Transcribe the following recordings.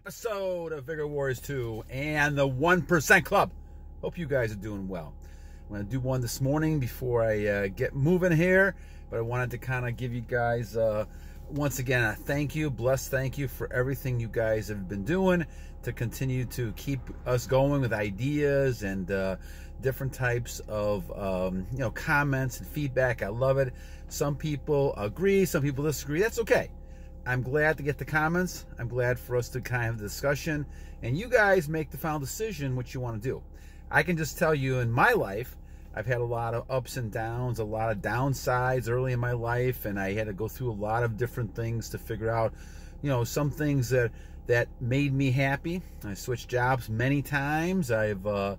episode of Vigor Warriors 2 and the 1% Club. Hope you guys are doing well. I'm going to do one this morning before I get moving here, but I wanted to kind of give you guys, once again, a blessed thank you for everything you guys have been doing to continue to keep us going with ideas and different types of comments and feedback. I love it. Some people agree, some people disagree. That's okay. I'm glad to get the comments. I'm glad for us to kind of have a discussion, and you guys make the final decision what you want to do. I can just tell you, in my life, I've had a lot of ups and downs, a lot of downsides early in my life, and I had to go through a lot of different things to figure out, some things that made me happy. I switched jobs many times. I've gone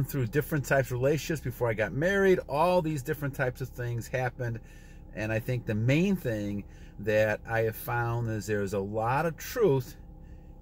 through different types of relationships before I got married. All these different types of things happened, and I think the main thing that I have found is there's a lot of truth.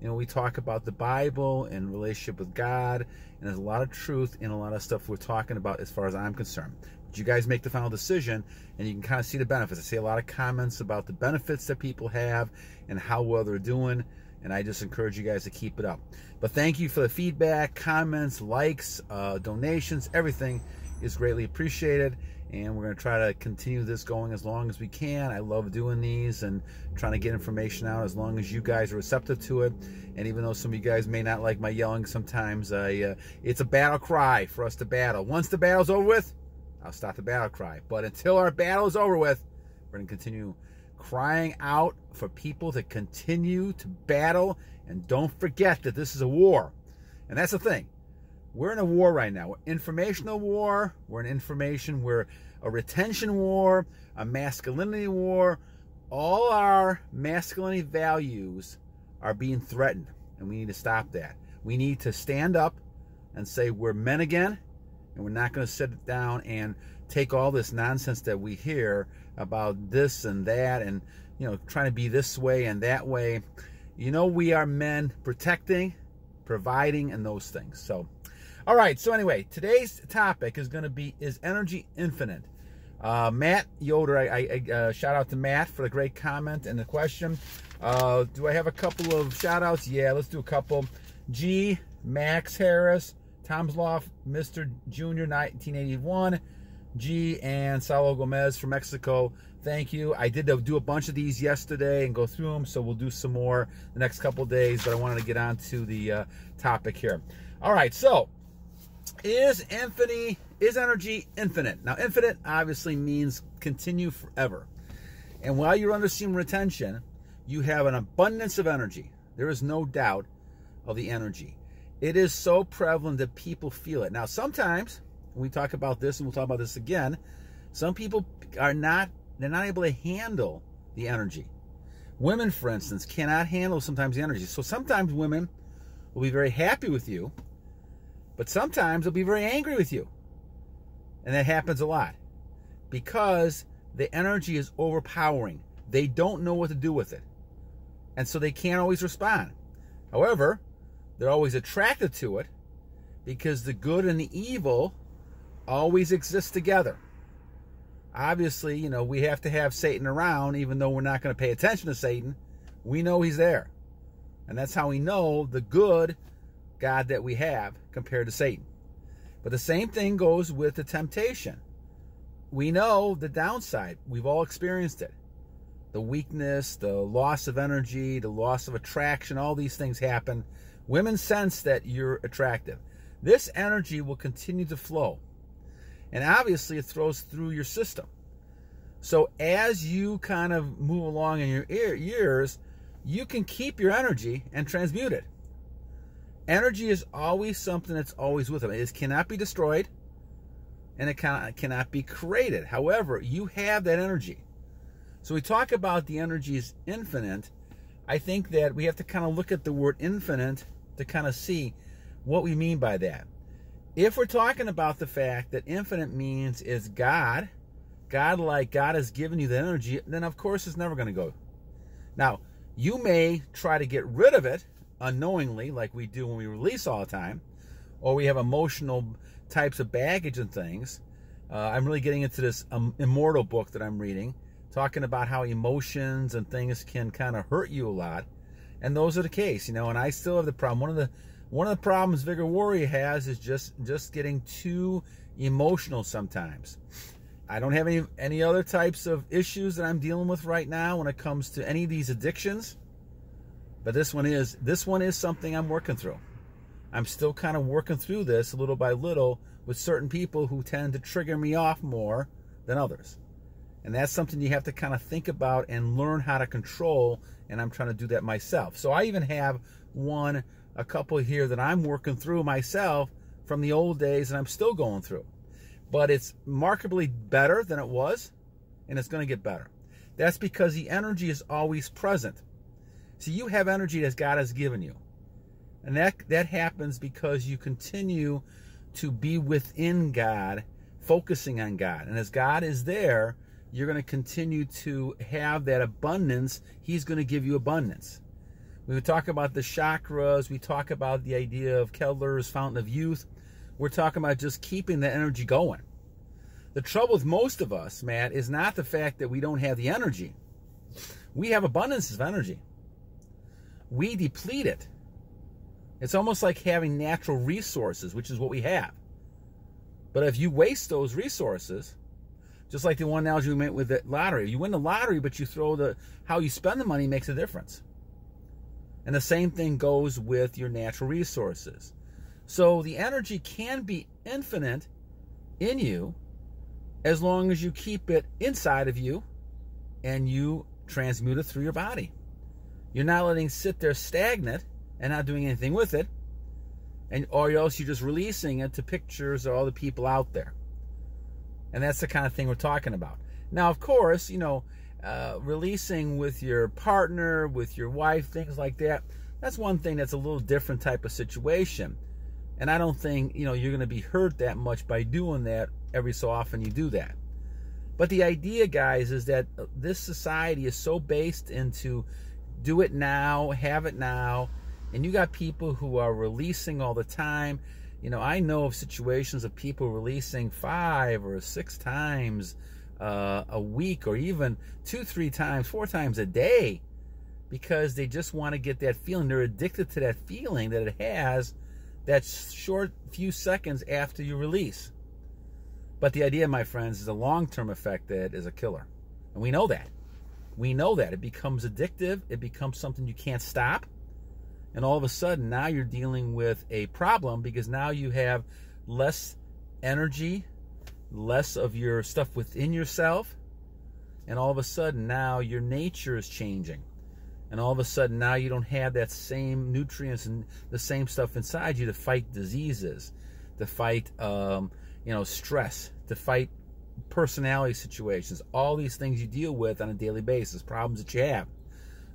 We talk about the Bible and relationship with God, and there's a lot of truth in a lot of stuff we're talking about as far as I'm concerned. But you guys make the final decision, and you can kind of see the benefits. I see a lot of comments about the benefits that people have and how well they're doing, and I just encourage you guys to keep it up. But thank you for the feedback, comments, likes, donations. Everything is greatly appreciated, and we're going to try to continue this going as long as we can. I love doing these and trying to get information out as long as you guys are receptive to it. And even though some of you guys may not like my yelling sometimes, it's a battle cry for us to battle. Once the battle's over with, I'll stop the battle cry. But until our battle is over with, we're going to continue crying out for people to continue to battle. And don't forget that this is a war. And that's the thing. We're in a war right now. We're informational war. We're a retention war, a masculinity war. All our masculinity values are being threatened, and we need to stop that. We need to stand up and say we're men again, and we're not going to sit down and take all this nonsense that we hear about this and that and, trying to be this way and that way. We are men protecting, providing, and those things. So, all right, so anyway, today's topic is energy infinite. Matt Yoder, I shout out to Matt for the great comment and the question. Do I have a couple of shout outs? Yeah, let's do a couple. G, Max Harris, Tomislov, Mr. Junior 1981, G, and Saulo Gomez from Mexico. Thank you. I did do a bunch of these yesterday and go through them, so we'll do some more the next couple of days, but I wanted to get on to the topic here. All right, so is energy infinite? Now, infinite obviously means continue forever. And while you're under semen retention, you have an abundance of energy. There is no doubt of the energy. It is so prevalent that people feel it. Now, sometimes when we talk about this, and we'll talk about this again, some people they're not able to handle the energy. Women, for instance, cannot handle sometimes the energy. So sometimes women will be very happy with you, but sometimes they'll be very angry with you. And that happens a lot because the energy is overpowering. They don't know what to do with it. And so they can't always respond. However, they're always attracted to it because the good and the evil always exist together. Obviously, we have to have Satan around, even though we're not going to pay attention to Satan. We know he's there. And that's how we know the good God that we have compared to Satan. But the same thing goes with the temptation. We know the downside. We've all experienced it. The weakness, the loss of energy, the loss of attraction, all these things happen. Women sense that you're attractive. This energy will continue to flow. And obviously it throws through your system. So as you kind of move along in your years, you can keep your energy and transmute it. Energy is always something that's always with them. It cannot be destroyed, and it cannot be created. However, you have that energy. So we talk about the energy is infinite. I think that we have to kind of look at the word infinite to kind of see what we mean by that. If we're talking about the fact that infinite means is God has given you the energy, then of course it's never going to go. Now, you may try to get rid of it unknowingly, like we do when we release all the time, or we have emotional types of baggage and things. I'm really getting into this immortal book that I'm reading, talking about how emotions and things can kind of hurt you a lot. And those are the case, you know, and I still have the problem. One of the problems Vigor Warrior has is just getting too emotional sometimes. I don't have any other types of issues that I'm dealing with right now when it comes to any of these addictions. But this one is something I'm working through. I'm still kind of working through this little by little with certain people who tend to trigger me off more than others. And that's something you have to kind of think about and learn how to control, and I'm trying to do that myself. So I even have a couple here that I'm working through myself from the old days, and I'm still going through. But it's markedly better than it was, and it's going to get better. That's because the energy is always present. See, you have energy that God has given you. And that happens because you continue to be within God, focusing on God. And as God is there, you're going to continue to have that abundance. He's going to give you abundance. We talk about the chakras. We talk about the idea of Keller's Fountain of Youth. We're talking about just keeping the energy going. The trouble with most of us, Matt, is not the fact that we don't have the energy. We have abundance of energy. We deplete it. It's almost like having natural resources, which is what we have. But if you waste those resources, just like the one analogy we made with the lottery, you win the lottery, but you throw how you spend the money makes a difference. And the same thing goes with your natural resources. So the energy can be infinite in you as long as you keep it inside of you and you transmute it through your body. You're not letting it sit there stagnant and not doing anything with it, or else you're just releasing it to pictures of all the people out there. And that's the kind of thing we're talking about. Now, of course, you know, releasing with your partner, with your wife, things like that, that's one thing that's a little different type of situation. And I don't think, you know, you're going to be hurt that much by doing that every so often you do that. But the idea, guys, is that this society is so based into do it now, have it now, and you got people who are releasing all the time. You know, I know of situations of people releasing 5 or 6 times a week, or even 2, 3 times, 4 times a day, because they just want to get that feeling. They're addicted to that feeling that it has that short few seconds after you release. But the idea, my friends, is a long-term effect that is a killer. And we know that. We know that. It becomes addictive. It becomes something you can't stop. And all of a sudden, now you're dealing with a problem because now you have less energy, less of your stuff within yourself. And all of a sudden, now your nature is changing. And all of a sudden, now you don't have that same nutrients and the same stuff inside you to fight diseases, to fight stress, to fight personality situations, all these things you deal with on a daily basis, problems that you have.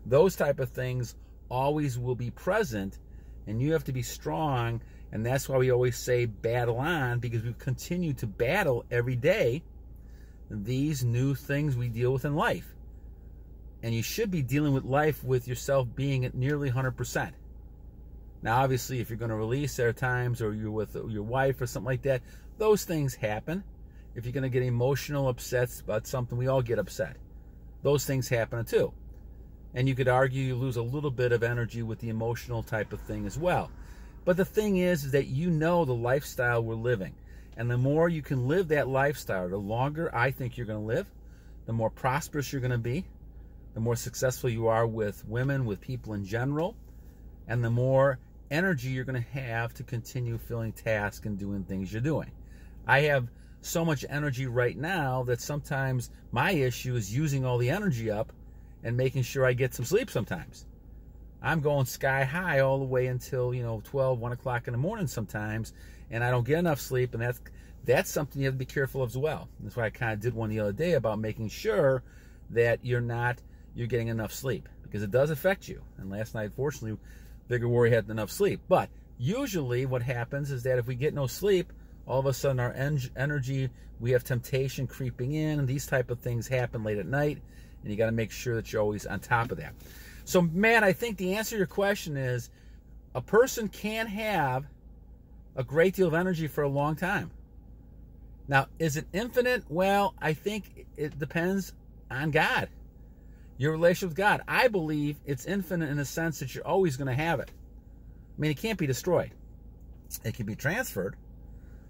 Those type of things always will be present, and you have to be strong. And that's why we always say battle on, because we continue to battle every day these new things we deal with in life. And you should be dealing with life with yourself being at nearly 100%. Now, obviously, if you're going to release, there are times, or you're with your wife or something like that, those things happen. If you're going to get emotional, upset about something, we all get upset. Those things happen too. And you could argue you lose a little bit of energy with the emotional type of thing as well. But the thing is that you know the lifestyle we're living. And the more you can live that lifestyle, the longer I think you're going to live, the more prosperous you're going to be, the more successful you are with women, with people in general, and the more energy you're going to have to continue filling tasks and doing things you're doing. I have so much energy right now that sometimes my issue is using all the energy up and making sure I get some sleep sometimes. I'm going sky high all the way until 12, 1 o'clock in the morning sometimes, and I don't get enough sleep, and that's something you have to be careful of as well. That's why I kind of did one the other day about making sure that you're getting enough sleep, because it does affect you. And last night, fortunately, Vigor Warrior had enough sleep. But usually what happens is that if we get no sleep, all of a sudden our energy, we have temptation creeping in, and these type of things happen late at night, and you got to make sure that you're always on top of that. So, Matt, I think the answer to your question is a person can have a great deal of energy for a long time. Now, is it infinite? Well, I think it depends on God. Your relationship with God, I believe it's infinite in the sense that you're always going to have it. I mean, it can't be destroyed. It can be transferred,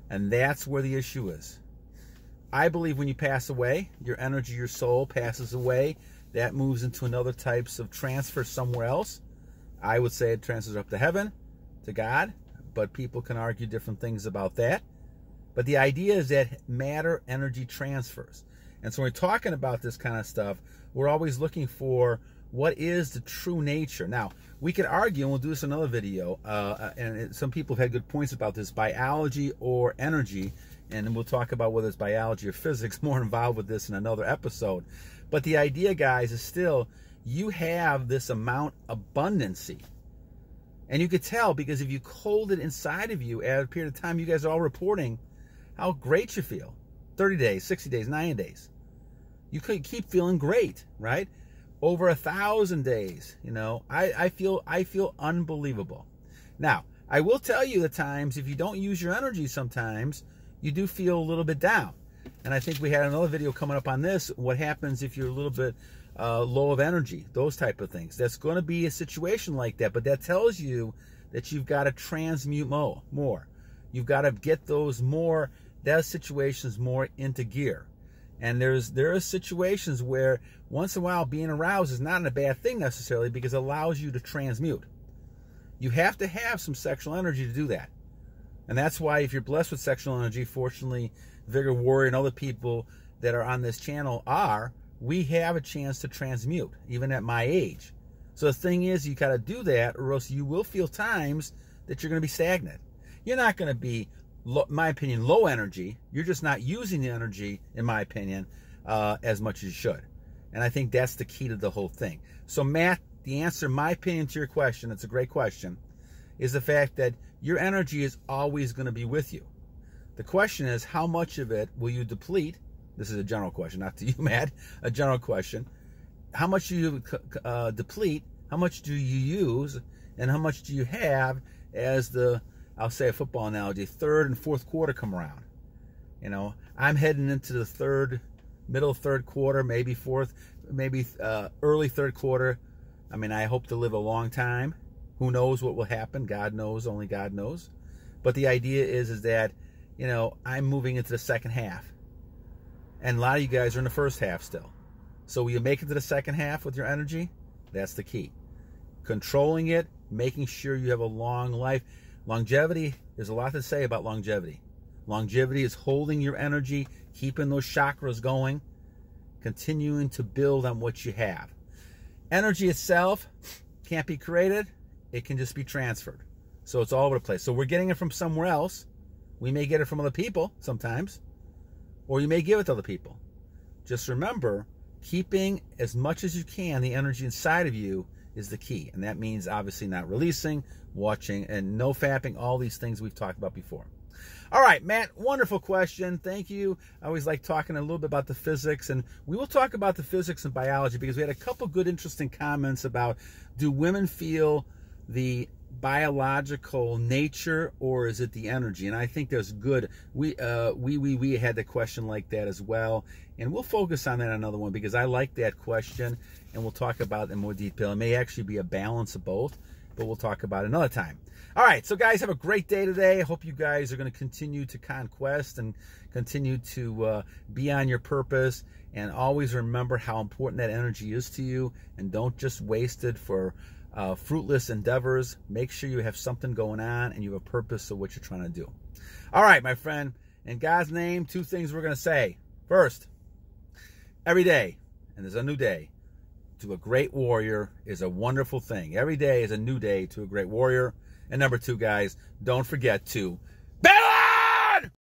and that's where the issue is. I believe when you pass away, your energy, your soul passes away. That moves into another types of transfer somewhere else. I would say it transfers up to heaven, to God, but people can argue different things about that. But the idea is that matter, energy transfers. And so when we're talking about this kind of stuff, we're always looking for what is the true nature. Now, we could argue, and we'll do this in another video, some people have had good points about this, biology or energy, and we'll talk about whether it's biology or physics, more involved with this in another episode. But the idea, guys, is still, you have this amount abundancy. And you could tell, because if you hold it inside of you at a period of time, you guys are all reporting how great you feel. 30 days, 60 days, 90 days. You could keep feeling great, right? Over 1,000 days, you know, I feel unbelievable. Now, I will tell you the times, if you don't use your energy sometimes, you do feel a little bit down. And I think we had another video coming up on this, what happens if you're a little bit low of energy, those type of things. That's going to be a situation like that, but that tells you that you've got to transmute more. You've got to get those situations more into gear. And there are situations where once in a while being aroused is not a bad thing necessarily, because it allows you to transmute. You have to have some sexual energy to do that. And that's why if you're blessed with sexual energy, fortunately, Vigor Warrior and other people that are on this channel we have a chance to transmute, even at my age. So the thing is, you got to do that, or else you will feel times that you're going to be stagnant. You're not going to be, in my opinion, low energy. You're just not using the energy, in my opinion, as much as you should. And I think that's the key to the whole thing. So Matt, the answer, in my opinion, to your question, it's a great question, is the fact that your energy is always going to be with you. The question is, how much of it will you deplete? This is a general question, not to you, Matt, a general question. How much do you deplete? How much do you use? And how much do you have as the, I'll say a football analogy, third and fourth quarter come around? You know, I'm heading into the middle third quarter, maybe fourth, maybe early third quarter. I mean, I hope to live a long time. Who knows what will happen? God knows, only God knows. But the idea is that, you know, I'm moving into the second half. And a lot of you guys are in the first half still. So will you make it to the second half with your energy? That's the key. Controlling it, making sure you have a long life. Longevity, there's a lot to say about longevity. Longevity is holding your energy, keeping those chakras going, continuing to build on what you have. Energy itself can't be created. It can just be transferred. So it's all over the place. So we're getting it from somewhere else. We may get it from other people sometimes, or you may give it to other people. Just remember, keeping as much as you can, the energy inside of you is the key. And that means obviously not releasing, watching, and no fapping, all these things we've talked about before. All right, Matt, wonderful question. Thank you. I always like talking a little bit about the physics, and we will talk about the physics and biology, because we had a couple good, interesting comments about, do women feel the biological nature, or is it the energy? And I think there's good. We had the question like that as well, and we'll focus on that another one, because I like that question, and we'll talk about it in more detail. It may actually be a balance of both, but we'll talk about it another time. All right, so guys, have a great day today. I hope you guys are going to continue to conquest and continue to be on your purpose, and always remember how important that energy is to you, and don't just waste it for fruitless endeavors. Make sure you have something going on and you have a purpose of what you're trying to do. All right, my friend, in God's name, two things we're going to say. First, every day, and there's a new day, to a great warrior is a wonderful thing. Every day is a new day to a great warrior. And number two, guys, don't forget to